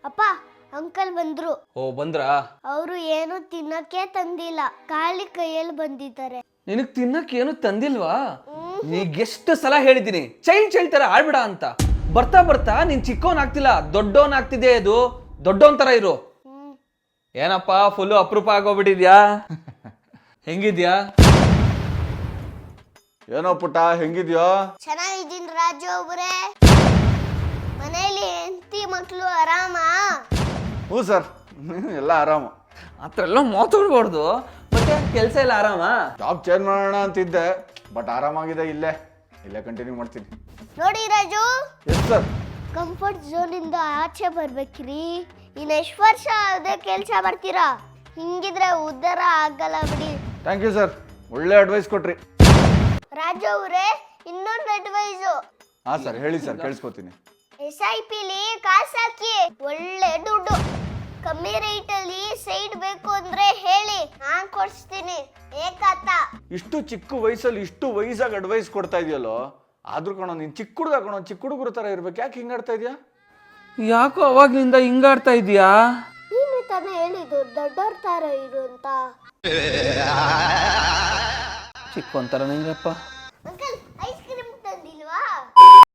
ಅಪ್ಪ ಅಂಕಲ್ ಬಂದ್ರು. ಓ ಬಂದ್ರಾ? ಅವರು ಏನು ತಿನ್ನಕ್ಕೆ ತಂದಿಲ್ಲ, ಖಾಲಿ ಕೈಯಲ್ಲಿ ಬಂದಿದ್ದಾರೆ. ನಿನಗ್ ತಿನ್ನಕ್ಕೆ ಏನು ತಂದಿಲ್ವಾ? ನೀಗೆಷ್ಟು ಸಲ ಹೇಳಿದ್ದೀನಿ ಚೈಲ್ಡ್ ತರ ಆಡ್ಬೇಡ ಅಂತ. ಬರ್ತಾ ಬರ್ತಾ ನೀನ್ ಚಿಕ್ಕವನ್ ಆಗ್ತಿಲ್ಲ, ದೊಡ್ಡವನ್ ಆಗ್ತಿದೆ. ಇದು ದೊಡ್ಡವನ್ ತರ ಇರು. ಏನಪ್ಪ ಫುಲ್ ಅಪರೂಪ ಆಗೋಗ್ಬಿಟ್ಟಿದ್ಯಾ? ಹೆಂಗಿದ್ಯಾ? ಏನೋ ಪುಟ್ಟ ಹೆಂಗಿದ್ಯೋ? ಚೆನ್ನಾಗಿದ್ದೀನಿ ರಾಜು ಅವ್ರೆ. ಮನೇಲಿ ಹೆಂಡತಿ ಮಕ್ಳು ಆರಾಮ? ಹ್ಞೂ ಸರ್, ಎಲ್ಲ ಆರಾಮು. ಆ ಥರ ಎಲ್ಲ ಮಾತಾಡ್ಬಾರ್ದು. ಮತ್ತೆ ಕೆಲಸ ಎಲ್ಲ ಆರಾಮ? ಜಾಬ್ ಚೇಂಜ್ ಮಾಡೋಣ ಅಂತಿದ್ದೆ, ಬಟ್ ಆರಾಮಾಗಿದೆ. ಇಲ್ಲೇ ಕಂಟಿನ್ಯೂ ಮಾಡ್ತೀನಿ. ನೋಡಿ Raju, yes sir. Comfort zone ಇಂದ ಆಚೆ ಬರ್ಬೇಕ್ರಿ. ಇನ್ನು ಎಷ್ಟು ವರ್ಷ ಅದೇ ಕೆಲಸ ಮಾಡ್ತೀರಾ? ಹಿಂಗಿದ್ರೆ ಉದ್ಧಾರ ಆಗಲ್ಲ ಬಿಡಿ. ಥ್ಯಾಂಕ್ ಯು ಸರ್, ಒಳ್ಳೆ ಅಡ್ವೈಸ್ ಕೊಟ್ರಿ. ರಾಜು ಅವರೇ, ಇನ್ನೊಂದು ಅಡ್ವೈಸು. ಹಾಂ ಸರ್, ಹೇಳಿ ಸರ್, ಕೇಳಿಸ್ಕೊತೀನಿ. SIPಲಿ ಕಾಸು ಹಾಕಿ, ಒಳ್ಳೆ ದುಡ್ಡು. ಕಮ್ಮಿ ರೇಟಲ್ಲಿ ಸೈಡ್ ಬೇಕು ಅಂದ್ರೆ ಹೇಳಿ, ನಾನ್ ಕೊಡಿಸ್ತೀನಿ. ಏಕಾತ ಇಷ್ಟು ಚಿಕ್ಕ ವಯಸ್ಸಲ್ಲಿ ಇಷ್ಟು ವಯಸ್ಸಾಗಿ ಅಡ್ವೈಸ್ ಕೊಡ್ತಾ ಇದೆಯಲ್ಲೋ. ಆದ್ರೂ ಕಣೋ, ನೀನು ಚಿಕ್ಕ ಹುಡುಗ ಕಣೋ, ಚಿಕ್ಕ ಹುಡುಗರ ಥರ ಇರ್ಬೇಕು. ಯಾಕೆ ಹಿಂಗಾಡ್ತಾ ಇದೆಯಾ? ಯಾಕೋ ಅವಾಗ್ಲಿಂದ ಹಿಂಗಾಡ್ತಾ ಇದೀಯಾ? ನೀನು ತಾನೇ ಹೇಳಿದ್ದು ದೊಡ್ಡವ್ರ ತರ ಇರು ಅಂತ. ಚಿಕ್ಕ ಒಂಥರ ನಿಂಗಪ್ಪ.